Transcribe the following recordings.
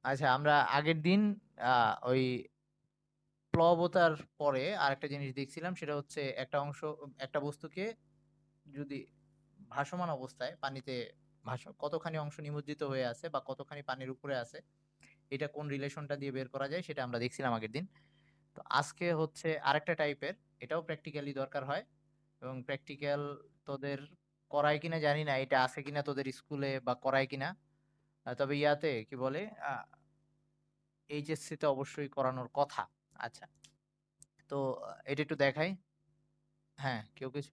আচ্ছা, আমরা আগের দিন ওই প্লবতার পরে আরেকটা জিনিস দেখছিলাম, সেটা হচ্ছে একটা বস্তুকে যদি ভাসমান অবস্থায় পানিতে কতখানি অংশ নিমজ্জিত হয়ে আছে বা কতখানি পানির উপরে আছে, এটা কোন রিলেশনটা দিয়ে বের করা যায় সেটা আমরা দেখছিলাম আগের দিন। তো আজকে হচ্ছে আরেকটা টাইপের, এটাও প্র্যাকটিক্যালি দরকার হয় এবং প্র্যাকটিক্যাল তোদের করায় কিনা জানি না, এটা আছে কিনা তোদের স্কুলে বা করায় কিনা। তবে ইয়াতে কি বলে, এইচএসসি তে অবশ্যই করানোর কথা। আচ্ছা, তো এটা একটু দেখাই। হ্যাঁ, কেউ কিছু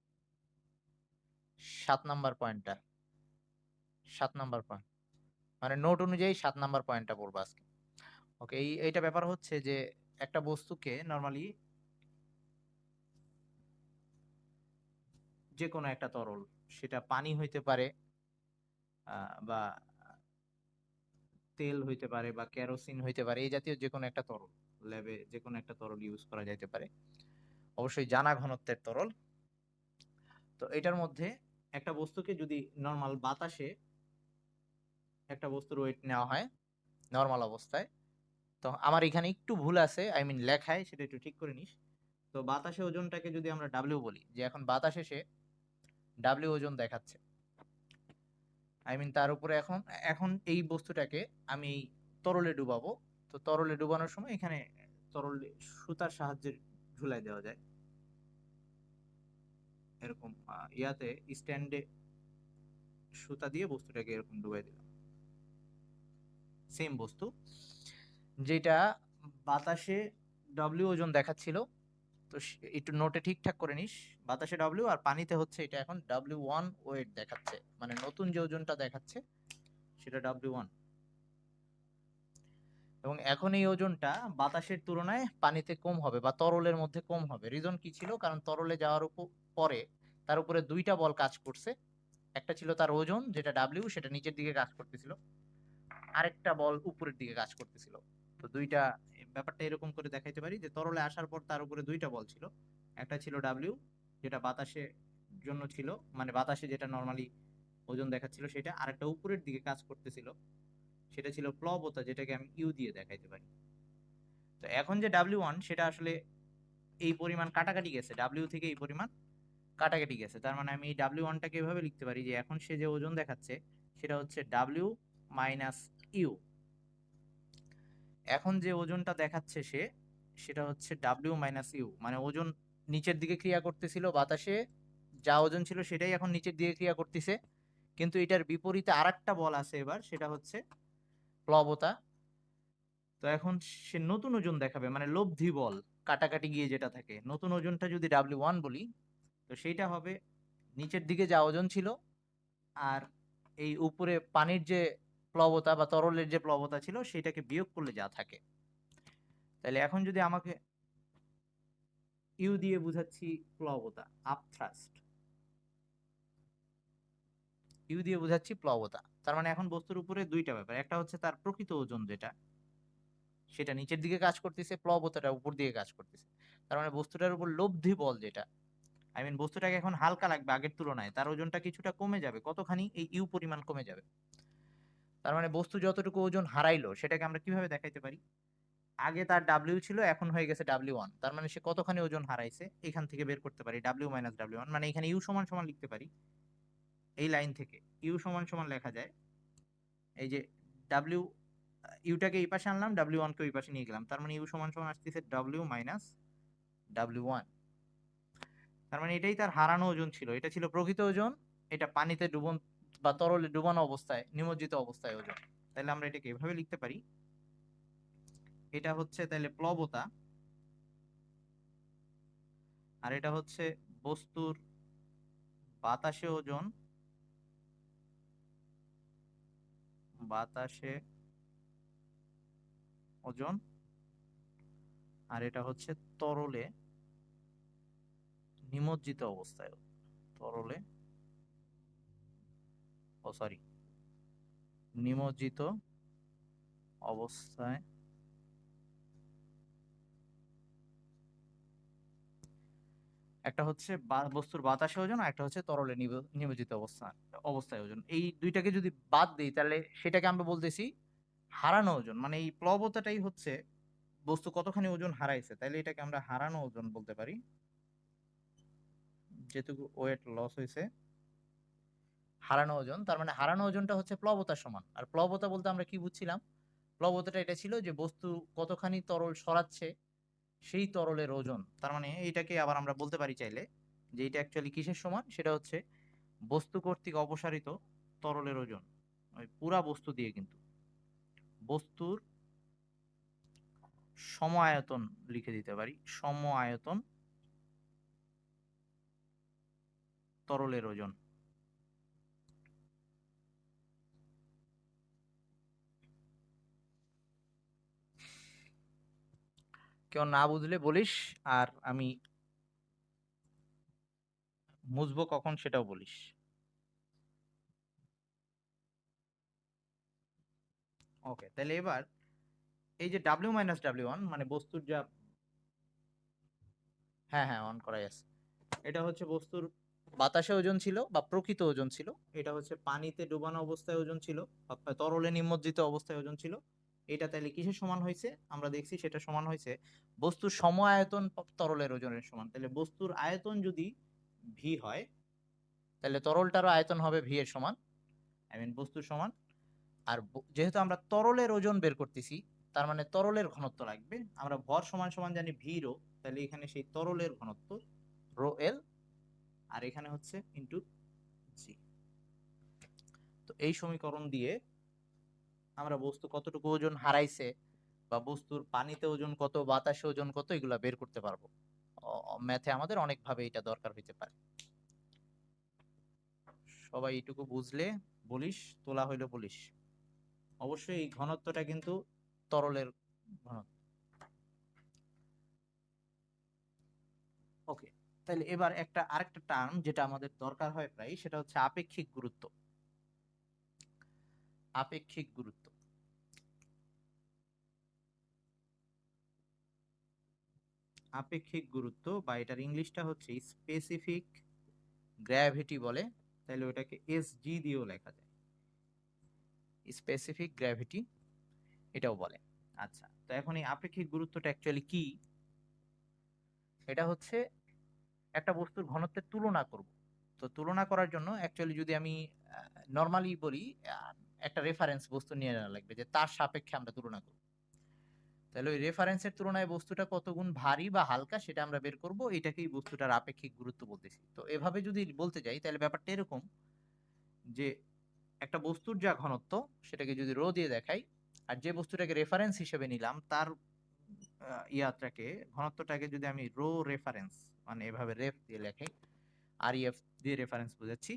7 নাম্বার পয়েন্টটা, 7 নাম্বার পয়েন্ট, মানে নোট অনুযায়ী 7 নাম্বার পয়েন্টটা পড়বো আজকে। ওকে, এইটা ব্যাপার হচ্ছে যে একটা বস্তুকে নর্মালি যে কোনো একটা তরল, সেটা পানি হইতে পারে, বা তেল হইতে পারে বা কেরোসিন হইতে পারে, এই জাতীয় যে কোনো একটা তরল, ল্যাবে যে কোনো একটা তরল ইউজ করা যাইতে পারে, অবশ্যই জানা ঘনত্বের তরল। তো এটার মধ্যে একটা বস্তুকে যদি নর্মাল বাতাসে একটা বস্তুর ওয়েট নেওয়া হয় নর্মাল অবস্থায়, তো আমার এখানে একটু ভুল আছে, আই মিন লেখায়, সেটা একটু ঠিক করে নিস। তো বাতাসে ওজনটাকে যদি আমরা ডাব্লিউ বলি, যে এখন বাতাসে সে ডাব্লিউ ওজন দেখাচ্ছে, আই মিন তার উপরে এখন এখন এই বস্তুটাকে আমি এই তরলে ডুবাবো। তো তরলে ডুবানোর সময় এখানে তরলে সুতার সাহায্যে ঝুলাই দেওয়া যায় এরকম, ইয়াতে স্ট্যান্ডে সুতা দিয়ে বস্তুটাকে এরকম ডুবাই দিলাম। সেম বস্তু যেটা বাতাসে ডব্লিউ ওজন দেখাচ্ছিল, তো একটু নোটে ঠিকঠাক করে নিস। বাতাসে ডব্লিউ আর পানিতে হচ্ছে এটা এখন W1 ওয়েট দেখাচ্ছে, মানে নতুন যে ওজনটা দেখাচ্ছে সেটা W1। এবং এখন এই ওজনটা বাতাসের তুলনায় পানিতে কম হবে বা তরলের মধ্যে কম হবে। রিজন কি ছিল? কারণ তরলে যাওয়ার পরে তার উপরে দুইটা বল কাজ করছে। একটা ছিল তার ওজন, যেটা ডাব্লিউ, সেটা নিচের দিকে কাজ করতেছিল, আরেকটা বল উপরের দিকে কাজ করতেছিল। তো দুইটা, ব্যাপারটা এরকম করে দেখাইতে পারি যে তরলে আসার পর তার উপরে দুইটা বল ছিল। একটা ছিল ডাব্লিউ, যেটা বাতাসের জন্য ছিল, মানে বাতাসে যেটা নর্মালি ওজন দেখাচ্ছিল সেটা। আরেকটা উপরের দিকে কাজ করতেছিল, সেটা ছিল প্লবতা, যেটাকে আমি ইউ দিয়ে দেখাইতে পারি। তো এখন যে W1, সেটা আসলে এই পরিমাণ কাটাকাটি গেছে, ডাব্লিউ থেকে এই পরিমাণ কাটাকাটি গেছে। তার মানে আমি এই W1টাকে এভাবে লিখতে পারি যে এখন সে যে ওজন দেখাচ্ছে সেটা হচ্ছে ডাব্লিউ মাইনাস ইউ। এখন যে ওজনটা দেখাচ্ছে সেটা হচ্ছে ডাব্লিউ মাইনাস ইউ, মানে ওজন নিচের দিকে ক্রিয়া করতেছিল বাতাসে, যা ওজন ছিল সেটাই এখন নিচের দিকে ক্রিয়া করতেছে। কিন্তু এটার বিপরীতে আরেকটা বল আছে এবার, সেটা হচ্ছে প্লবতা। তো এখন সে নতুন ওজন দেখাবে, মানে লব্ধি বল, কাটাকাটি গিয়ে যেটা থাকে, নতুন ওজনটা যদি W1 বলি, তো সেইটা হবে নিচের দিকে যা ওজন ছিল আর এই উপরে পানির যে প্লবতা বা তরলের যে প্লবতা ছিল সেটাকে বিয়োগ করলে যা থাকে। তাহলে এখন যদি আমাকে ইউ দিয়ে বুঝাচ্ছি প্লবতা, আপথ্রাস্ট, ইউ দিয়ে বুঝাচ্ছি প্লবতা। তার মানে এখন বস্তুর উপরে দুইটা ব্যাপার, একটা হচ্ছে তার প্রকৃত ওজন যেটা, সেটা নিচের দিকে কাজ করতেছে, প্লবতাটা উপর দিকে কাজ করতেছে। তার মানে বস্তুটার উপর লব্ধি বল যেটা, আই মিন বস্তুটাকে এখন হালকা লাগবে আগের তুলনায়, তার ওজনটা কিছুটা কমে যাবে, কতখানি, এই ইউ পরিমাণ কমে যাবে। তার মানে বস্তু যতটুকু ওজন হারাইলো সেটাকে আমরা কিভাবে দেখাইতে পারি? আগে তার ডাব্লিউ ছিল, এখন হয়ে গেছে W1, তার মানে সে কতখানি ওজন হারাইছে এখান থেকে বের করতে পারি, ডাব্লিউ মাইনাস W1, মানে এখানে ইউ সমান সমান লিখতে পারি। এই লাইন থেকে ইউ সমান সমান লেখা যায়, এই যে ডাব্লিউ, ইউটাকে এই পাশে আনলাম, W1 কে ওই পাশে নিয়ে গেলাম, তার মানে ইউ সমান সমান আসতেছে ডাব্লিউ মাইনাস W1। তার মানে এটাই তার হারানো ওজন ছিল, এটা ছিল প্রকৃত ওজন, এটা পানিতে ডুবন বা তরলে ডুবানো অবস্থায়, নিমজ্জিত অবস্থায় ওজন। তাহলে আমরা এটাকে এভাবে লিখতে পারি, এটা হচ্ছে তাহলে প্লবতা, আর এটা হচ্ছে বস্তুর বাতাসে ওজন, বাতাসে ওজন, আর এটা হচ্ছে তরলে নিমজ্জিত অবস্থায়, তরলে, ও সরি, নিমজ্জিত অবস্থায়। একটা হচ্ছে বস্তুর বাতাসে ওজন, আর একটা হচ্ছে তরলে নিমজ্জিত অবস্থায় ওজন। এই দুইটাকে যদি বাদ দিই তাহলে সেটাকে আমরা বলতেছি হারানো ওজন মানে এই প্লবতাটাই হচ্ছে বস্তু কতখানি ওজন হারাইছে, তাইলে এটাকে আমরা হারানো ওজন বলতে পারি। যেটুকু ওয়েট লস হয়েছে হারানো ওজন, তার মানে হারানো ওজনটা হচ্ছে প্লবতার সমান। আর প্লবতা বলতে আমরা কি বুঝছিলাম? প্লবতাটা এটা ছিল যে বস্তু কতখানি তরল সরাচ্ছে সেই তরলের ওজন। তার মানে এইটাকে আবার আমরা বলতে পারি চাইলে যে এটা অ্যাকচুয়ালি কিসের সমান, সেটা হচ্ছে বস্তু কর্তৃক অপসারিত তরলের ওজন। ওই পুরা বস্তু দিয়ে কিন্তু বস্তুর সম আয়তন লিখে দিতে পারি, সম আয়তন তরলের ওজন। কেউ না বুঝলে বলিস, আর আমি বুঝবো কখন সেটাও বলিস। ওকে, তাহলে এবার এই যে W-W1 মানে বস্তুর যা, হ্যাঁ হ্যাঁ অন করাই আছে, এটা হচ্ছে বস্তুর বাতাসে ওজন ছিল বা প্রকৃত ওজন ছিল, এটা হচ্ছে পানিতে ডুবানো অবস্থায় ওজন ছিল, অর্থাৎ তরলে নিমজ্জিত অবস্থায় ওজন ছিল। এটা তাহলে কিসের সমান হয়েছে আমরা দেখছি, সেটা সমান হয়েছে বস্তুর সম আয়তন তরলের ওজনের সমান। তাহলে বস্তুর আয়তন যদি ভি হয়, তাহলে তরলটারও আয়তন হবে ভি এর সমান, আই মিন বস্তুর সমান। আর যেহেতু আমরা তরলের ওজন বের করতেছি, তার মানে তরলের ঘনত্ব লাগবে। আমরা ভর সমান সমান জানি ভি রো, তাহলে এখানে সেই তরলের ঘনত্ব রো এল, আর এখানে হচ্ছে ইন্টু জি। তো এই সমীকরণ দিয়ে আমরা বস্তু কতটুকু ওজন হারাইছে বা বস্তুর পানিতে ওজন কত, বাতাসে ওজন কত, এগুলা বের করতে পারবো। ম্যাথে আমাদের অনেক ভাবে এটা দরকার হইতে পারে। সবাই এইটুকু বুঝলে বলিস, তোলা হইলে বলিস। অবশ্যই এই ঘনত্বটা কিন্তু তরলের ঘনত্ব। ওকে, তাহলে এবার আরেকটা টার্ম যেটা আমাদের দরকার হয় প্রায়, সেটা হচ্ছে আপেক্ষিক গুরুত্ব। আপেক্ষিক গুরুত্ব, আপেক্ষিক গুরুত্ব বা এটার ইংলিশটা হচ্ছে স্পেসিফিক গ্র্যাভিটি বলে, তাহলে ওটাকে এসজি দিয়েও লেখা যায়, স্পেসিফিক গ্র্যাভিটি এটাও বলে। আচ্ছা, তো এখন এই আপেক্ষিক গুরুত্বটা অ্যাকচুয়ালি কি? এটা হচ্ছে একটা বস্তুর ঘনত্বের তুলনা করব। তো তুলনা করার জন্য অ্যাকচুয়ালি যদি আমি নর্মালি বলি, একটা রেফারেন্স বস্তু নিয়ে নেওয়া লাগবে যে তার সাপেক্ষে আমরা তুলনা করব। তাহলে ওই রেফারেন্সের তুলনায় বস্তুটা কত গুণ ভারী বা হালকা সেটা আমরা বের করব, এটাকেই বস্তুটার আপেক্ষিক গুরুত্ব বলতেছি। তো এভাবে যদি বলতে যাই তাহলে ব্যাপারটা এরকম যে একটা বস্তুর যা ঘনত্ব সেটাকে যদি রো দিয়ে দেখাই, আর যে বস্তুটাকে রেফারেন্স হিসেবে নিলাম তার ইয়াটাকে, ঘনত্বটাকে যদি আমি রো রেফারেন্স মানে এভাবে রেফ দিয়ে লেখাই, আর ইএফ দিয়ে রেফারেন্স বোঝাচ্ছি,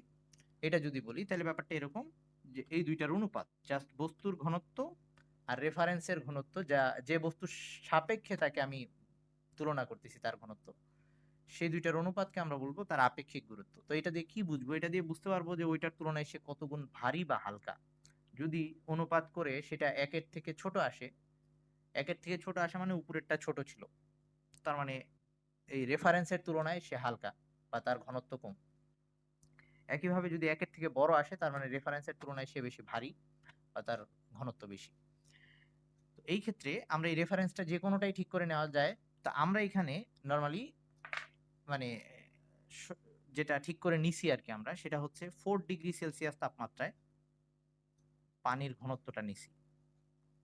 এটা যদি বলি তাহলে ব্যাপারটা এরকম যে এই দুইটার অনুপাত, জাস্ট বস্তুর ঘনত্ব আর রেফারেন্সের ঘনত্ব, যা যে বস্তুর সাপেক্ষে তাকে আমি তুলনা করতেছি তার ঘনত্ব, সেই দুইটার অনুপাতকে আমরা বলবো তার আপেক্ষিক গুরুত্ব। তো এটা দিয়ে কি বুঝবো? এটা দিয়ে বুঝতে পারবো যে ওইটার তুলনায় সে কত গুণ ভারী বা হালকা। যদি অনুপাত করে সেটা একের থেকে ছোট আসে, একের থেকে ছোট আসা মানে উপরেরটা ছোট ছিল, তার মানে এই রেফারেন্সের তুলনায় সে হালকা বা তার ঘনত্ব কম। একইভাবে যদি একের থেকে বড় আসে, তার মানে রেফারেন্সের তুলনায় সে বেশি ভারী বা তার ঘনত্ব বেশি। তো এই ক্ষেত্রে আমরা এই রেফারেন্সটা যে কোনোটাই ঠিক করে নেওয়া যায়। তা আমরা এখানে নর্মালি মানে স- যেটা ঠিক করে নিছি আর কি আমরা, সেটা হচ্ছে 4 ডিগ্রি সেলসিয়াস তাপমাত্রায় পানির ঘনত্বটা নিছি,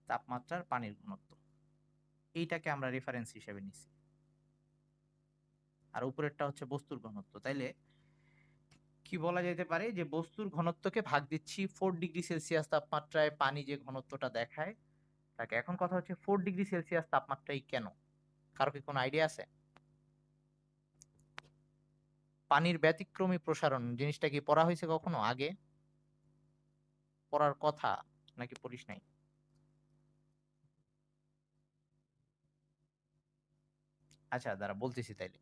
তাপমাত্রার পানির ঘনত্ব, এইটাকে আমরা রেফারেন্স হিসেবে নিছি। আর উপরেরটা হচ্ছে বস্তুর ঘনত্ব। তাইলে কি বলা যেতে পারে যে বস্তুর ঘনত্বকে ভাগ দিচ্ছি 4 ডিগ্রি সেলসিয়াস তাপমাত্রায় পানি যে ঘনত্বটা দেখায় তাকে। এখন কথা হচ্ছে 4 ডিগ্রি সেলসিয়াস তাপমাত্রায় কেন? কারো কি কোনো আইডিয়া আছে? পানির ব্যতিক্রমী প্রসারণ জিনিসটা কি পড়া হয়েছে কখনো আগে? পড়ার কথা নাকি পড়িস নাই? আচ্ছা দাঁড়া বলতেছি তাইলে।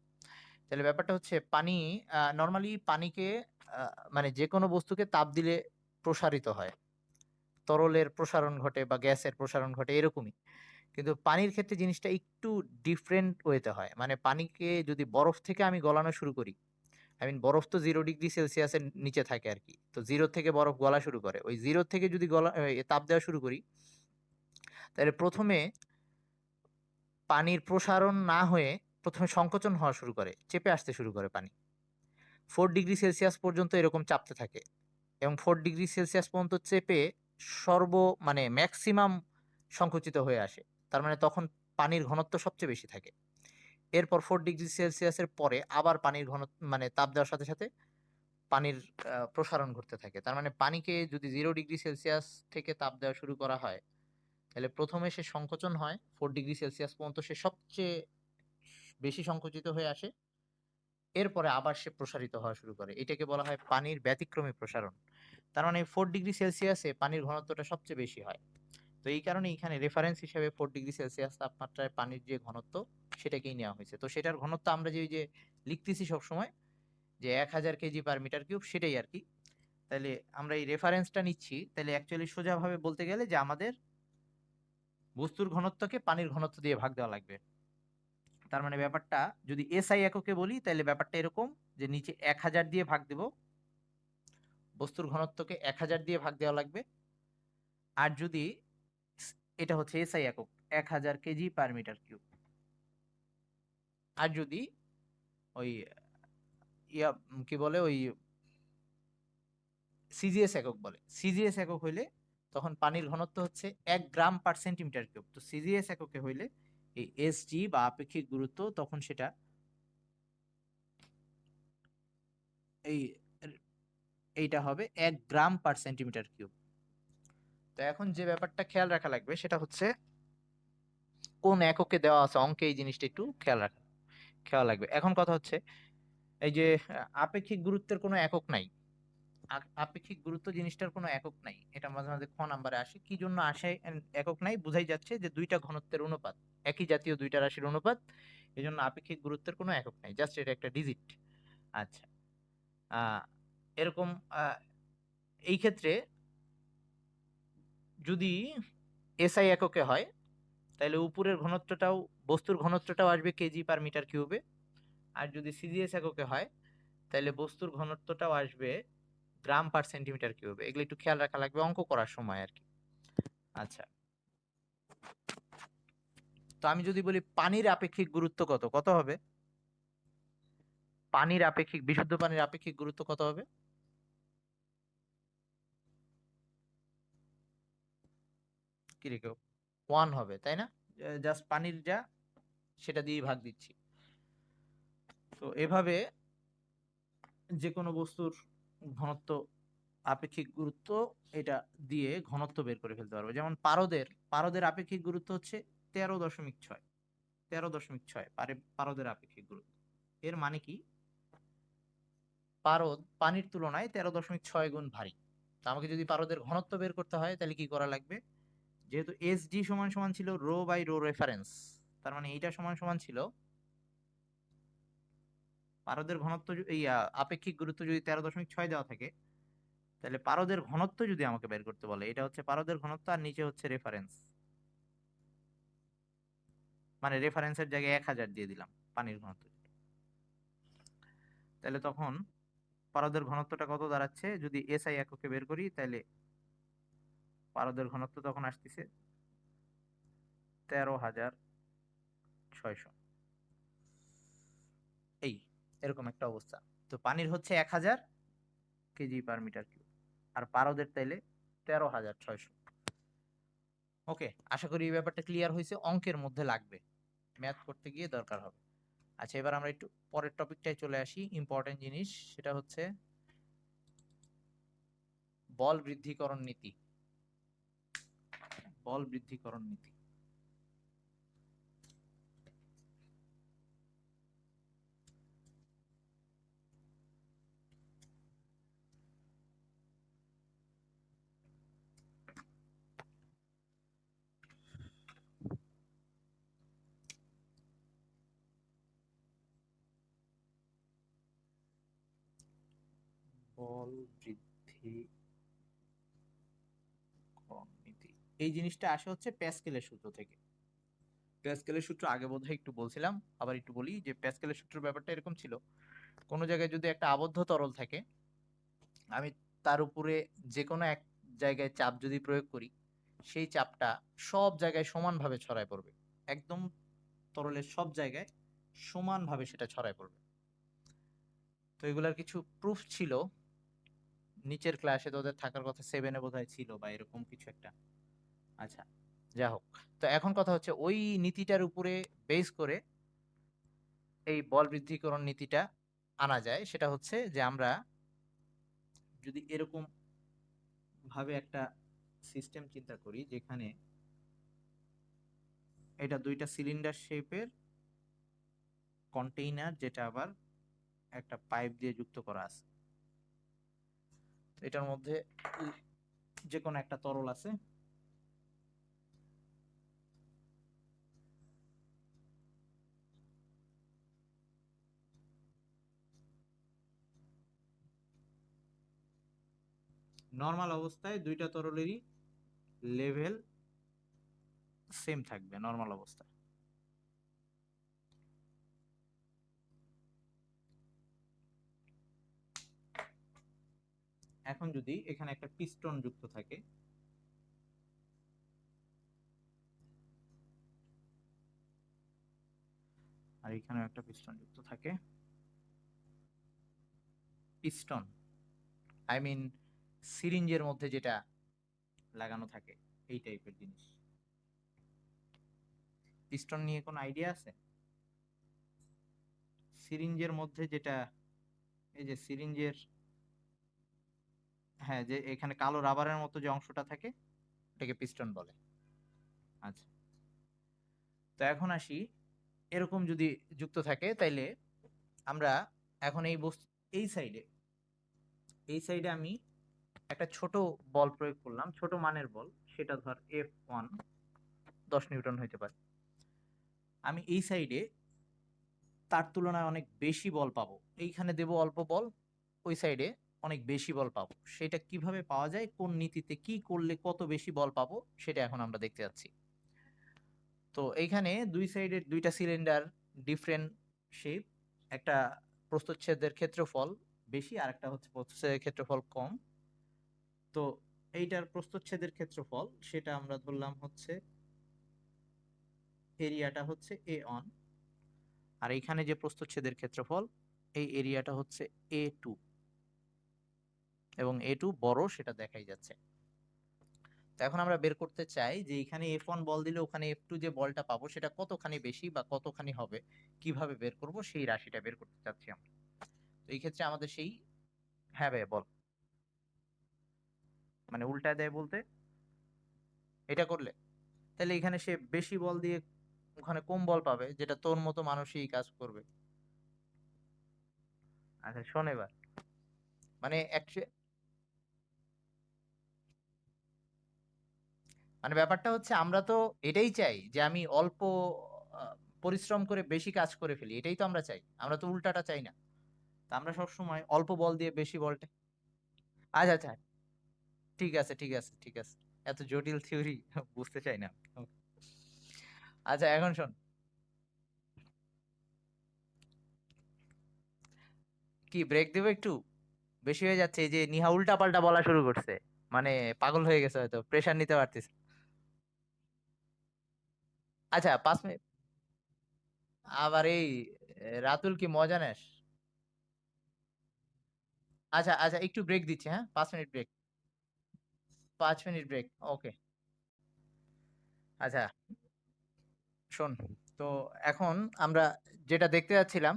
তাহলে ব্যাপারটা হচ্ছে পানি, নর্মালি পানিকে মানে যে কোনো বস্তুকে তাপ দিলে প্রসারিত হয়, তরলের প্রসারণ ঘটে বা গ্যাসের প্রসারণ ঘটে এরকমই। কিন্তু পানির ক্ষেত্রে জিনিসটা একটু ডিফারেন্ট ওয়েতে হয়। মানে পানিকে যদি বরফ থেকে আমি গলানো শুরু করি, আই মিন বরফ তো 0 ডিগ্রি সেলসিয়াসের নিচে থাকে আর কি, তো জিরো থেকে বরফ গলা শুরু করে, ওই জিরো থেকে যদি তাপ দেওয়া শুরু করি, তাহলে প্রথমে পানির প্রসারণ না হয়ে প্রথমে সংকোচন হওয়া শুরু করে, চেপে আসতে শুরু করে পানি। 4 ডিগ্রি সেলসিয়াস পর্যন্ত এরকম চাপতে থাকে এবং 4 ডিগ্রি সেলসিয়াস পর্যন্ত চেপে সর্ব মানে ম্যাক্সিমাম সংকুচিত হয়ে আসে। তার মানে তখন পানির ঘনত্ব সবচেয়ে বেশি থাকে। এরপর 4 ডিগ্রি সেলসিয়াসের পরে আবার পানির ঘনত্ব মানে তাপ দেওয়ার সাথে সাথে পানির প্রসারণ ঘটতে থাকে। তার মানে পানিকে যদি 0 ডিগ্রি সেলসিয়াস থেকে তাপ দেওয়া শুরু করা হয়, তাহলে প্রথমে সে সংকোচন হয়, 4 ডিগ্রি সেলসিয়াস পর্যন্ত সে সবচেয়ে বেশি সংকুচিত হয়ে আসে, এরপরে আবার সে প্রসারিত হওয়া শুরু করে। এটাকে বলা হয় পানির ব্যতিক্রমী প্রসারণ। তার মানে 4 ডিগ্রি সেলসিয়াসে পানির ঘনত্বটা সবচেয়ে বেশি হয়। তো এই কারণে এখানে রেফারেন্স হিসেবে 4 ডিগ্রি সেলসিয়াস তাপমাত্রায় পানির যে ঘনত্ব সেটাকেই নেওয়া হয়েছে। তো সেটার ঘনত্ব আমরা যে ওই যে লিখতেছি সবসময় যে 1000 কেজি/মিটার কিউব, সেটাই আর কি। তাহলে আমরা এই রেফারেন্সটা নিচ্ছি, তাহলে অ্যাকচুয়ালি সোজাভাবে বলতে গেলে যে আমাদের বস্তুর ঘনত্বকে পানির ঘনত্ব দিয়ে ভাগ দেওয়া লাগবে। তার মানে ব্যাপারটা যদি এসআই এককে বলি, তাহলে ব্যাপারটা এরকম যে নিচে 1000 দিয়ে ভাগ দেব, বস্তুর ঘনত্বকে 1000 দিয়ে ভাগ দেওয়া লাগবে। আর যদি এটা হচ্ছে এসআই একক, 1000 কেজি/মিটার কিউব। আর যদি ওই কি বলে ওই সিজিএস একক বলে, সিজিএস একক হইলে তখন পানির ঘনত্ব হচ্ছে 1 গ্রাম/সেন্টিমিটার কিউব। তো সিজিএস এককে হইলে এই এসজি বা আপেক্ষিক গুরুত্ব তখন সেটা এই এইটা হবে 1 গ্রাম/সেন্টিমিটার কিউব। তো এখন যে ব্যাপারটা খেয়াল রাখা লাগবে সেটা হচ্ছে কোন এককে দেওয়া আছে অঙ্কে, এই জিনিসটা একটু খেয়াল লাগবে। এখন কথা হচ্ছে এই যে আপেক্ষিক গুরুত্বের কোনো একক নাই। আপেক্ষিক গুরুত্ব জিনিসটার কোনো একক নাই, এটা মাঝে মাঝে খ নাম্বারে আসে। কি জন্য আসে একক নাই? বুঝাই যাচ্ছে যে দুইটা ঘনত্বের অনুপাত, একই জাতীয় দুইটা রাশির অনুপাত, এই জন্য আপেক্ষিক গুরুত্বের কোনো একক নাই, জাস্ট এটা একটা ডিজিট। আচ্ছা, আহ এরকম এই ক্ষেত্রে যদি এসআই এককে হয়, তাহলে উপরের ঘনত্বটাও, বস্তুর ঘনত্বটাও আসবে কেজি/মিটার কিউবে। আর যদি সিজিএস এককে হয়, তাহলে বস্তুর ঘনত্বটাও আসবে গ্রাম/সেন্টিমিটার কিউবে। এগুলো একটু খেয়াল রাখা লাগবে অঙ্ক করার সময় আর কি। আচ্ছা, তো আমি যদি বলি পানির আপেক্ষিক গুরুত্ব কত, কত হবে? পানির আপেক্ষিক, বিশুদ্ধ পানির আপেক্ষিক গুরুত্ব কত হবে? কি রে কেউ? 1 হবে, তাই না? জাস্ট পানির যা সেটা দিয়ে ভাগ দিচ্ছি। তো এভাবে যে কোনো বস্তুর ঘনত্ব, আপেক্ষিক গুরুত্ব, এটা দিয়ে ঘনত্ব বের করে ফেলতে পারবো। যেমন পারদের আপেক্ষিক গুরুত্ব হচ্ছে 13.6, 13.6 পারদের আপেক্ষিক গুরুত্ব। এর মানে কি? পারদ পানির তুলনায় 13.6 গুণ ভারী। তো আমাকে যদি পারদের ঘনত্ব বের করতে হয়, তাহলে কি করা লাগবে? যেহেতু এস ডি সমান সমান ছিল ρ/ρ রেফারেন্স, তার মানে এইটা সমান সমান ছিল পারদের ঘনত্ব এই আপেক্ষিক গুরুত্ব যদি 13.6 দেওয়া থাকে, তাহলে পারদের ঘনত্ব যদি আমাকে বের করতে বলে, এটা হচ্ছে পারদের ঘনত্ব আর নিচে হচ্ছে রেফারেন্স, মানে রেফারেন্সের জায়গায় 1000 দিয়ে দিলাম পানির ঘনত্ব। তাহলে তখন পারদের ঘনত্বটা কত দাঁড়াচ্ছে? যদি এসআই এককে বের করি, তাহলে পারদের ঘনত্ব তখন আসতেছে 13,600। এই এরকম একটা অবস্থা। তো পানির হচ্ছে 1000 কেজি/মিটার কিউব, আর পারদের তাইলে 13,600। ওকে, আশা করি এই ব্যাপারটা ক্লিয়ার হয়েছে, অঙ্কের মধ্যে লাগবে, ম্যাথ করতে গিয়ে দরকার হবে। আচ্ছা, এবার আমরা একটু পরের টপিকটায় চলে আসি, ইম্পর্টেন্ট জিনিস, সেটা হচ্ছে বল বৃদ্ধিকরণ নীতি। বল বৃদ্ধিকরণ নীতি। বল বৃদ্ধিকরণ নীতি, এই জিনিসটা আসে হচ্ছে প্যাসকেলের সূত্র থেকে। প্যাসকেলের সূত্র আগে বোধহয় একটু বলছিলাম, আবার একটু বলি যে প্যাসকেলের সূত্রের ব্যাপারটা এরকম ছিল। কোনো জায়গায় যদি একটা আবদ্ধ তরল থাকে, আমি তার উপরে যে কোনো এক জায়গায় চাপ যদি প্রয়োগ করি, সেই চাপটা সব জায়গায় সমানভাবে ছড়ায় পড়বে, একদম তরলের সব জায়গায় সমানভাবে সেটা ছড়ায় পড়বে। তো এগুলার কিছু প্রুফ ছিল নিচের ক্লাসে, তোদের থাকার কথা 7-এ বোধহয় ছিল বা এরকম কিছু একটা। আচ্ছা, যা হোক, তো এখন কথা হচ্ছে ওই নীতিটার উপরে বেস করে এই বল বৃদ্ধিকরণ নীতিটা আনা যায়। সেটা হচ্ছে যে আমরা যদি এরকম ভাবে একটা সিস্টেম চিন্তা করি যেখানে এটা দুইটা সিলিন্ডার শেপের কন্টেইনার, যেটা আবার একটা পাইপ দিয়ে যুক্ত করা আছে, এটার মধ্যে যে কোনো একটা তরল আছে। নর্মাল অবস্থায় দুইটা তরলেরই লেভেল সেম থাকবে নর্মাল অবস্থায়। এখন যদি এখানে একটা পিস্টন যুক্ত থাকে, আর এখানেও একটা পিস্টন যুক্ত থাকে, পিস্টন আই মিন সিরিঞ্জের মধ্যে যেটা লাগানো থাকে এই টাইপের জিনিস। পিস্টন নিয়ে কোনো আইডিয়া আছে? সিরিঞ্জের মধ্যে যেটা, এই যে সিরিঞ্জের, হ্যাঁ, যে এখানে কালো রাবারের মতো যে অংশটা থাকে এটাকে পিস্টন বলে। আচ্ছা, তো এখন আসি, এরকম যদি যুক্ত থাকে তাইলে আমরা এখন এই বস্তু এই সাইডে, এই সাইডে আমি একটা ছোট বল প্রয়োগ করলাম, ছোট মানের বল, সেটা ধর F1 10 নিউটন হইতে পারে। আমি এই সাইডে তার তুলনায় অনেক বেশি বল পাবো, এইখানে দেব অল্প বল, ওই সাইডে অনেক বেশি বল পাবো। সেটা কিভাবে পাওয়া যায়, কোন নীতিতে কি করলে কত বেশি বল পাবো, সেটা এখন আমরা দেখতে যাচ্ছি। তো এইখানে দুই সাইডের দুইটা সিলিন্ডার ডিফারেন্ট শেপ, একটা প্রস্থচ্ছেদের ক্ষেত্রফল বেশি আর একটা হচ্ছে প্রস্থচ্ছেদের ক্ষেত্রফল কম। তো এইটার প্রস্থচ্ছেদের ক্ষেত্রফল সেটা আমরা ধরলাম হচ্ছে, এরিয়াটা হচ্ছে A1, আর এইখানে যে প্রস্থচ্ছেদের ক্ষেত্রফল এই এরিয়াটা হচ্ছে A2, এবং A2 বড় সেটা দেখাই যাচ্ছে। তো এখন আমরা বের করতে চাই যে এখানে F1 বল দিলে ওখানে F2 যে বলটা পাবো সেটা কতখানি বেশি বা কতখানি হবে, কিভাবে বের করব সেই রাশিটা বের করতে চাচ্ছি আমরা। তো এই ক্ষেত্রে আমাদের সেই, হ্যাঁ ভাই বল, মানে উল্টা দেয় বলতে এটা করলে তাহলে এখানে সে বেশি বল দিয়ে ওখানে কম বল পাবে, যেটা তোর মতো মানুষই কাজ করবে। আচ্ছা শোন এবার, মানে মানে ব্যাপারটা হচ্ছে আমরা তো এটাই চাই যে আমি অল্প আহ, পরিশ্রম করে বেশি কাজ করে ফেলি, এটাই তো আমরা চাই, আমরা তো উল্টাটা চাই না। তা আমরা সব সময় অল্প বল দিয়ে বেশি বলটা, আচ্ছা আচ্ছা, ঠিক আছে ঠিক আছে ঠিক আছে, এত জটিল থিওরি বুঝতে চাই না। আচ্ছা এখন শোন, কি ব্রেক দেবো একটু? বেশি হয়ে যাচ্ছে, এই যে নিহা উল্টা পাল্টা বলা শুরু করছে, মানে পাগল হয়ে গেছে, হয়তো প্রেসার নিতে পারতেছে। আচ্ছা 5 মিনিট, আবার এই রাতুল কি মজা নেস? আচ্ছা আচ্ছা, একটু ব্রেক দিচ্ছি, হ্যাঁ 5 মিনিট ব্রেক, 5 মিনিট ব্রেক, ওকে। আচ্ছা শোন, তো এখন আমরা যেটা দেখতে যাচ্ছিলাম,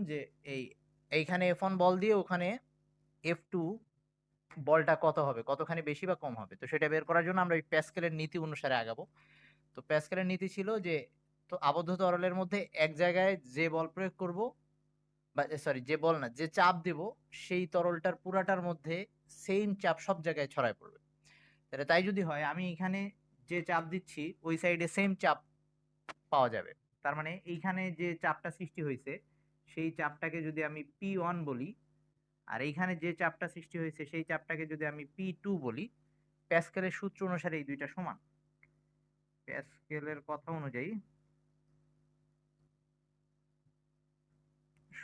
যে এই এইখানে F1 বল দিয়ে ওখানে F2 বলটা কত হবে, কতখানি বেশি বা কম হবে, তো সেটা বের করার জন্য আমরা ওই প্যাসকেলের নীতি অনুসারে আগাবো। তো প্যাসকেলের নীতি ছিল যে, তো আবদ্ধ তরলের মধ্যে এক জায়গায় যে বল প্রয়োগ করব, বা সরি যে বল না, যে চাপ দেব, সেই তরলটার পুরাটার মধ্যে সেম চাপ সব জায়গায় ছড়ায় পড়বে। তাহলে তাই যদি হয়, আমি এখানে যে চাপ দিচ্ছি ওই সাইডে সেম চাপ পাওয়া যাবে। তার মানে এইখানে যে চাপটা সৃষ্টি হয়েছে সেই চাপটাকে যদি আমি P1 বলি, আর এইখানে যে চাপটা সৃষ্টি হয়েছে সেই চাপটাকে যদি আমি P2 বলি, প্যাসকেলের সূত্র অনুসারে এই দুইটা সমান। প্যাসকেলের কথা অনুযায়ী,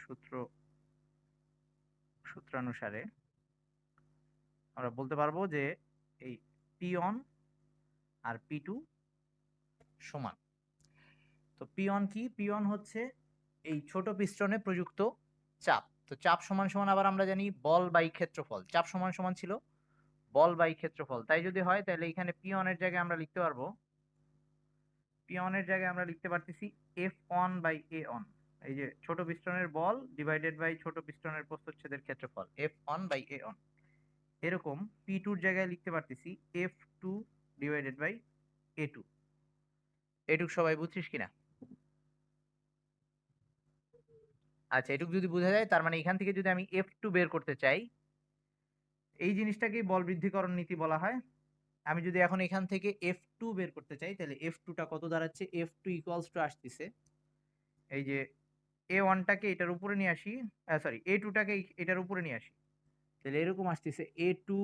সূত্র সূত্রানুসারে আমরা বলতে পারবো যে এই পি অন আর পি টু সমান। তো পি অন কি? পি অন হচ্ছে এই ছোট পিস্টনে প্রযুক্ত চাপ। তো চাপ সমান সমান আবার আমরা জানি বল বাই ক্ষেত্রফল। চাপ সমান সমান ছিল বল বাই ক্ষেত্রফল। তাই যদি হয় তাহলে এখানে পি অন এর জায়গায় আমরা লিখতে পারবো, পি অন এর জায়গায় আমরা লিখতে পারতেছি F one by A one. এই যে ছোট পিস্টনের বল ডিভাইডেড বাই ছোট পিস্টনের প্রস্থচ্ছেদের ক্ষেত্রফল, F one by A one. এরকম পি টুর জায়গায় লিখতে পারতেছি F two divided by A two. এটুক সবাই বুঝছিস কিনা? আচ্ছা, এটুক যদি বোঝা যায় তার মানে এখান থেকে যদি আমি এফ টু বের করতে চাই, এই জিনিসটাকেই বল বৃদ্ধিকরণ নীতি বলা হয়। আমি যদি এখন এখান থেকে এফ টু বের করতে চাই তাহলে এফ টুটা কত দাঁড়াচ্ছে? এফ টু ইকুয়ালস টু আসতেছে এই যে এ ওয়ানটাকে এটার উপরে নিয়ে আসি, সরি এ টুটাকে এটার উপরে নিয়ে আসি, তাহলে এরকম আসতেছে A two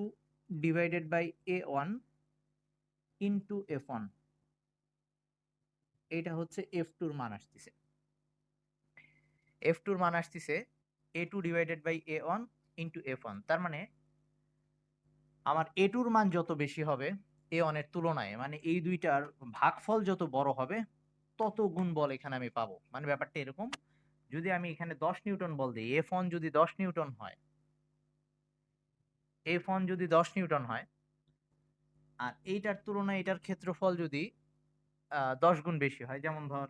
divided by A one into F one. এইটা হচ্ছে এফ টুর মান আসতেছে। এফ টুর মান আসতেছে A two divided by A one into F one. তার মানে আমার এ টুর মান যত বেশি হবে এ ওয়ান এর তুলনায়, মানে এই দুইটার ভাগফল যত বড় হবে তত গুণ বল এখানে আমি পাবো। মানে ব্যাপারটা এরকম, যদি আমি এখানে 10 নিউটন বল দিই, এফ ওয়ান যদি 10 নিউটন হয়, এফ ওয়ান যদি 10 নিউটন হয়, আর এইটার তুলনায় এটার ক্ষেত্রফল যদি 10 গুণ বেশি হয়, যেমন ধর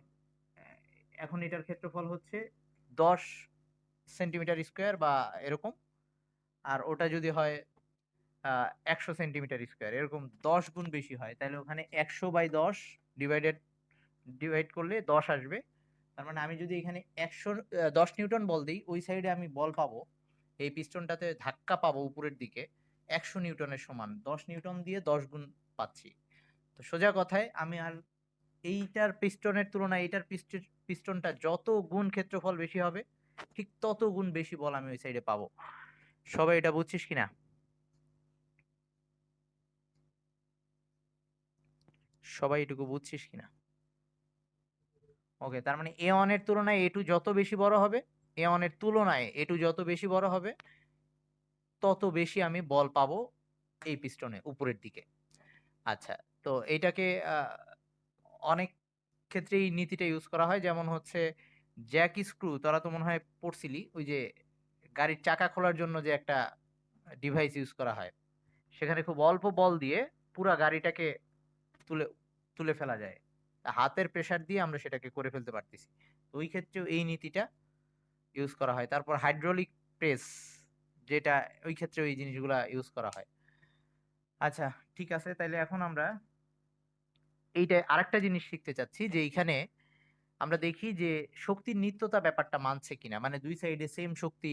এখন এটার ক্ষেত্রফল হচ্ছে 10 সেন্টিমিটার স্কোয়ার বা এরকম, আর ওটা যদি হয় 100 সেন্টিমিটার স্কোয়ার, এরকম 10 গুণ বেশি হয়, তাহলে ওখানে 100/10 ডিভাইড করলে 10 আসবে। তার মানে আমি যদি এখানে 10 নিউটন বল দিই, ওই সাইডে আমি বল পাবো, এই পিস্টনটাতে ধাক্কা পাবো উপরের দিকে 100 নিউটনের সমান, 10 নিউটন দিয়ে 10 গুণ পাচ্ছি। তো সোজা কথায় আমি আর এইটার পিস্টনের তুলনায় এইটার পিস্টনটা যত গুণ ক্ষেত্রফল বেশি হবে ঠিক তত গুণ বেশি বল আমি ওই সাইডে পাবো। সবাই এটা বুঝছিস কিনা? সবাই এটুকু বুঝছিস কিনা? ওকে, তার মানে এ ওয়ান এর তুলনায় এ টু যত বেশি বড় হবে, এ ওয়ান এর তুলনায় এ টু যত বেশি বড় হবে তত বেশি আমি বল পাবো এই পিস্টনে উপরের দিকে। আচ্ছা, তো এইটাকে অনেক ক্ষেত্রে এই নীতিটা ইউজ করা হয়, যেমন হচ্ছে জ্যাক স্ক্রু, তোরা তো মনে হয় পড়ছিলি, ওই যে গাড়ির চাকা খোলার জন্য যে একটা ডিভাইস ইউজ করা হয়, সেখানে খুব অল্প বল দিয়ে পুরা গাড়িটাকে তুলে তুলে ফেলা যায়। তা হাতের প্রেসার দিয়ে আমরা সেটাকে করে ফেলতে পারতেছি। তো ওই ক্ষেত্রেও এই নীতিটা ইউজ করা হয়। তারপর হাইড্রোলিক প্রেস, যেটা ওই ক্ষেত্রে ওই জিনিসগুলা ইউজ করা হয়। আচ্ছা, ঠিক আছে, তাইলে এখন আমরা এইটা আরেকটা জিনিস শিখতে চাচ্ছি, যে এইখানে আমরা দেখি যে শক্তির নিত্যতা ব্যাপারটা মানছে কিনা, মানে দুই সাইডে সেম শক্তি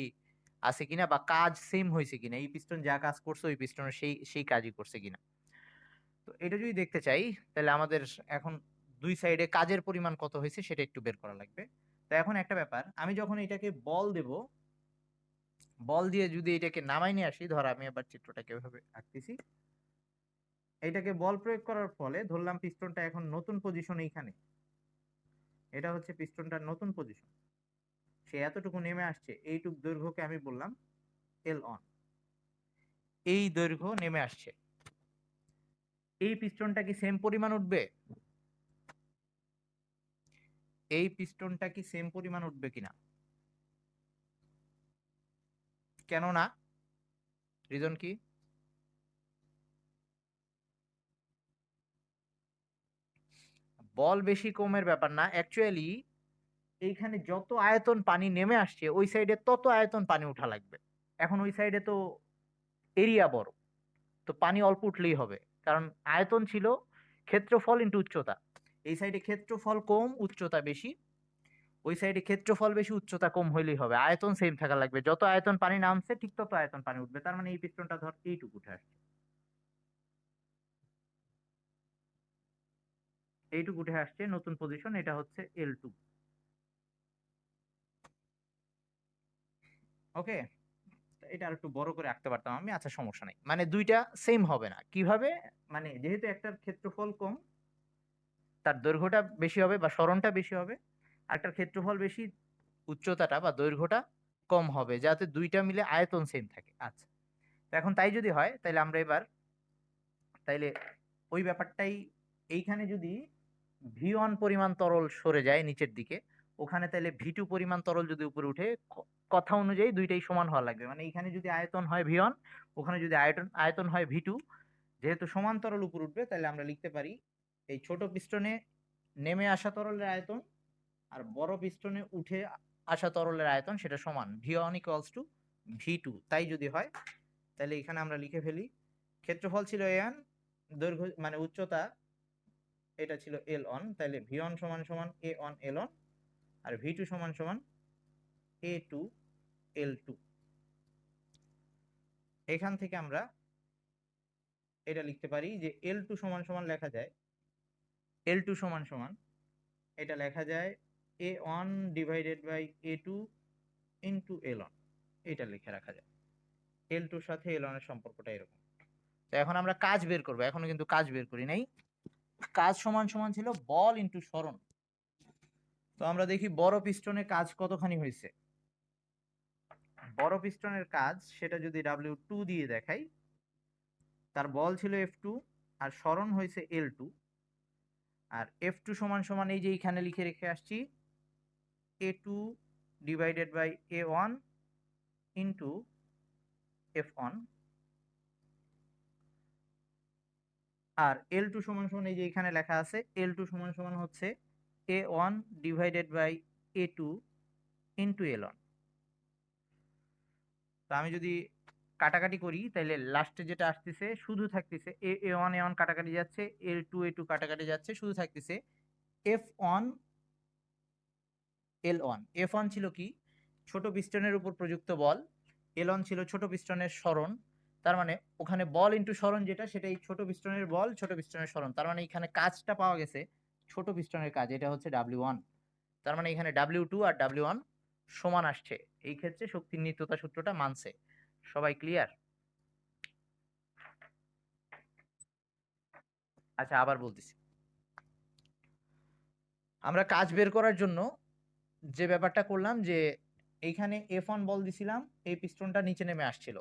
আছে কিনা বা কাজ সেম হয়েছে কিনা, এই পিস্টন যা কাজ করছে ওই পিস্টনের সেই সেই কাজই করছে কিনা। তো এটা যদি দেখতে চাই তাহলে আমাদের এখন দুই সাইডে কাজের পরিমাণ কত হয়েছে সেটা একটু বের করা লাগবে। তো এখন একটা ব্যাপার, আমি যখন এটাকে বল দেব, বল দিয়ে যদি এটাকে নামাই নিয়ে আসি, ধর আমি আবার চিত্রটাকে এভাবে আঁকতেছি, এটাকে বল প্রয়োগ করার ফলে ধরলাম পিস্টনটা এখন নতুন পজিশন এইখানে, এটা হচ্ছে পিস্টনটার নতুন পজিশন, সে এতটুকু নেমে আসছে, এইটুক দৈর্ঘ্যকে আমি বললাম এল অন, এই দৈর্ঘ্য নেমে আসছে, এই পিস্টনটা কি সেম পরিমাণ উঠবে? এই পিস্টনটা কি সেম পরিমাণ উঠবে কিনা? কেন না? রিজন কি? বল বেশি কমের ব্যাপার না, অ্যাকচুয়ালি এইখানে যত আয়তন পানি নেমে আসছে ওই সাইডে তত আয়তন পানি উঠা লাগবে। এখন ওই সাইডে তো এরিয়া বড়, তো পানি অল্প উঠলেই হবে, কারণ আয়তন ছিল ক্ষেত্রফল ইন্টু উচ্চতা। এই সাইডে ক্ষেত্রফল কম উচ্চতা বেশি, ওই সাইডে ক্ষেত্রফল বেশি উচ্চতা কম হইলেই হবে, আয়তন সেম থাকা লাগবে, যত আয়তন পানি নামছে ঠিক তত আয়তন পানি উঠবে। তার মানে এই পিস্টনটা ধর এইটুকু উঠে আসছে, এইটুকু উঠে আসছে নতুন পজিশন, এটা হচ্ছে L2। ওকে, এটা আর একটু বড় করে আঁকতে পারতাম আমি, আচ্ছা সমস্যা নাই, মানে দুইটা সেম হবে না কিভাবে, মানে যেহেতু একটার ক্ষেত্রফল কম তার দৈর্ঘ্যটা বেশি হবে বা সরণটা বেশি হবে, আর একটার ক্ষেত্রফল বেশি উচ্চতাটা বা দৈর্ঘ্যটা কম হবে, যাতে দুইটা মিলে আয়তন সেম থাকে। আচ্ছা, তো এখন তাই যদি হয় তাহলে আমরা এবার তাইলে ওই ব্যাপারটাই এইখানে যদি V1 পরিমাণ তরল সরে যায় নিচের দিকে, ওখানে তাহলে V2 পরিমাণ তরল যদি উপরে উঠে, কথা অনুযায়ী দুইটাই সমান হওয়া লাগবে। মানে এইখানে যদি আয়তন হয় V1, ওখানে যদি আয়তন হয় V2, যেহেতু সমান তরল উপরে উঠবে, তাহলে আমরা লিখতে পারি এই ছোট পিস্টনে নেমে আসা তরলের আয়তন আর বড় পিস্টনে উঠে আসা তরলের আয়তন সেটা সমান, V1 ইকুয়ালস টু V2। তাই যদি হয় তাহলে এখানে আমরা লিখে ফেলি, ক্ষেত্রফল ছিল A1, দৈর্ঘ্য মানে উচ্চতা এটা ছিল L1, তাহলে V1 সমান সমান A1 L1 আর V2 সমান সমান A2 L2। এখান থেকে আমরা এটা লিখতে পারি যে L2 সমান সমান লেখা যায়, L2 সমান সমান এটা লেখা যায় A1 divided by A2 into L1, এটা লিখে রাখা যায়। L2 এর সাথে L1 এর সম্পর্কটা এরকম। তো এখন আমরা কাজ বের করবো, এখনো কিন্তু কাজ বের করি নাই। কাজ সমান সমান ছিল বল ইন্টু সরণ। তো আমরা দেখি বড় পিস্টনে কাজ কতখানি হয়েছে। বড় পিস্টনের কাজ সেটা যদি W2 দিয়ে দেখাই, তার বল ছিল F2 আর সরণ হয়েছে L2, আর F2 সমান সমান এই যে এইখানে লিখে রেখে আসছি A2 divided by A1 into F1, R L2 সমান সমান এই যে এখানে লেখা আছে L2 সমান সমান হচ্ছে A1 divided by A2 into L1। তো আমি যদি কাটাকাটি করি তাহলে লাস্টে যেটা আসতেছে শুধু থাকতেছে A1 A1 কাটাকাটি যাচ্ছে, L2 A2 কাটাকাটি যাচ্ছে, শুধু থাকতেছে F1 L1। F1 ছিল কি, ছোট পিস্টনের উপর প্রযুক্ত বল, L1 ছিল ছোট পিস্টনের সরণ। তার মানে ওখানে বল ইন্টু সরণ যেটা, সেটাই ছোট পিস্টনের বল ছোট পিস্টনের সরণ। তার মানে এখানে কাজটা পাওয়া গেছে ছোট পিস্টনের কাজ, এটা হচ্ছে W1। তার মানে এখানে W2 আর W1 সমান আসছে, এই ক্ষেত্রে শক্তির নিত্যতা সূত্রটা মানছে। সবাই ক্লিয়ার? আচ্ছা, আবার বলতেছি, আমরা কাজ বের করার জন্য যে ব্যাপারটা করলাম যে এইখানে F1 বল দিছিলাম, এই পিস্টনটা নিচে নেমে আসছিল,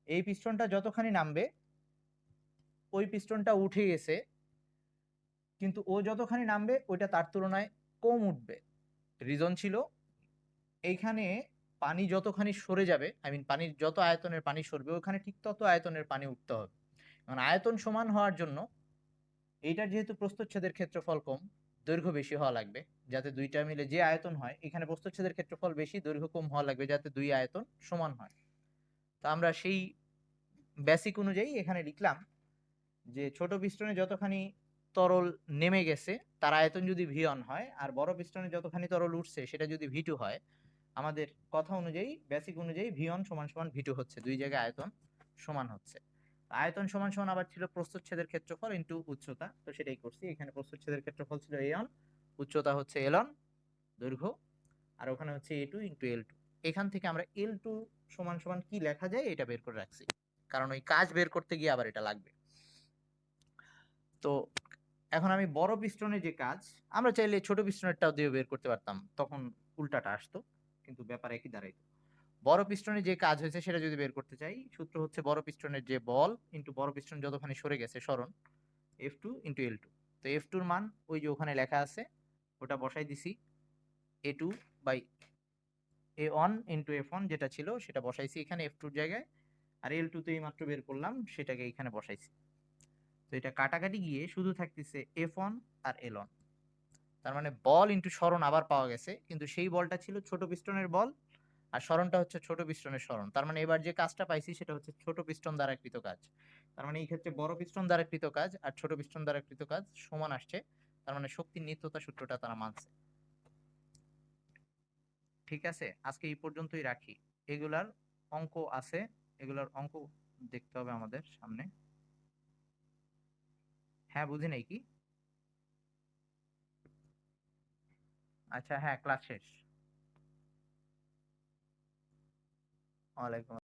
এই পিস্টনটা যতখানি নামবে ওই পিস্টনটা উঠে গেছে, কিন্তু ও যতখানি নামবে ওইটা তার তুলনায় কম উঠবে। রিজন ছিল এইখানে পানি যতখানি সরে যাবে, আই মিন পানির যত আয়তনের পানি সরবে, ওখানে ঠিক তত আয়তনের পানি উঠতে হবে। মানে আয়তন সমান হওয়ার জন্য এইটার যেহেতু প্রস্থচ্ছেদের ক্ষেত্রফল কম, দৈর্ঘ্য বেশি হওয়া লাগবে, যাতে দুইটা মিলে যে আয়তন হয়, এখানে প্রস্থচ্ছেদের ক্ষেত্রফল বেশি, দৈর্ঘ্য কম হওয়া লাগবে, যাতে দুই আয়তন সমান হয়। তো আমরা সেই বেসিক অনুযায়ী এখানে লিখলাম যে ছোট পিস্টনে যতখানি তরল নেমে গেছে তার আয়তন যদি V1 হয়, আর বড় পিস্টনে যতখানি তরল উঠছে সেটা যদি V2 হয়, আমাদের কথা অনুযায়ী বেসিক অনুযায়ী V1 সমান সমান V2 হচ্ছে, দুই জায়গায় আয়তন সমান হচ্ছে। আয়তন সমান সমান আবার ছিল প্রস্থচ্ছেদের ক্ষেত্রফল ইনটু উচ্চতা, তো সেটাই করছি। এখানে প্রস্থচ্ছেদের ক্ষেত্রফল ছিল A1, উচ্চতা হচ্ছে L1 দৈর্ঘ্য, আর ওখানে হচ্ছে A2 ইনটু L2। এখান থেকে আমরা L2 সমান সমান কি লেখা যায় এটা বের করে রাখছি, কারণ ওই কাজ বের করতে গিয়ে আবার এটা লাগবে। তো এখন আমি বড় পিস্টনের যে কাজ, আমরা চাইলে ছোট পিস্টনেরটাও দিয়ে বের করতে পারতাম, তখন উল্টাটা আসতো, কিন্তু ব্যাপার একই দাঁড়াইতো। বড় পিস্টনে যে কাজ হয়েছে সেটা যদি বের করতে চাই, সূত্র হচ্ছে বড় পিস্টনের যে বল ইন্টু বড় পিস্টন যতখানি সরে গেছে সরণ, F2 ইন্টু L2। তো F2 এর মান ওই যে ওখানে লেখা আছে, ওটা বসাই দিছি, A2 by A1 into F1 যেটা ছিল সেটা বসাইছি এখানে F2 এর জায়গায়, আর L2 তো এই মাত্র বের করলাম সেটাকে এখানে বসাইছি। তো এটা কাটাকাটি গিয়ে শুধু থাকতেছে F1 আর L1। তার মানে বল ইন্টু সরণ আবার পাওয়া গেছে, কিন্তু সেই বলটা ছিল ছোট পিস্টনের বল আর সরণটা হচ্ছে ছোট পিস্টনের সরণ। তার মানে এবার যে কাজটা পাইছি সেটা হচ্ছে ছোট পিস্টন দ্বারা কৃত কাজ। তার মানে এই ক্ষেত্রে বড় পিস্টন দ্বারা কৃত কাজ আর ছোট পিস্টন দ্বারা কৃত কাজ সমান আসছে, তার মানে শক্তির নিত্যতা সূত্রটা তারা মানছে। ঠিক আছে, আজকে এই পর্যন্তই রাখি। এগুলার অঙ্ক আছে, এগুলার অঙ্ক দেখতে হবে আমাদের সামনে। হ্যাঁ, বুঝি নাই কি? আচ্ছা, হ্যাঁ, ক্লাস শেষ। ওয়ালাইকুম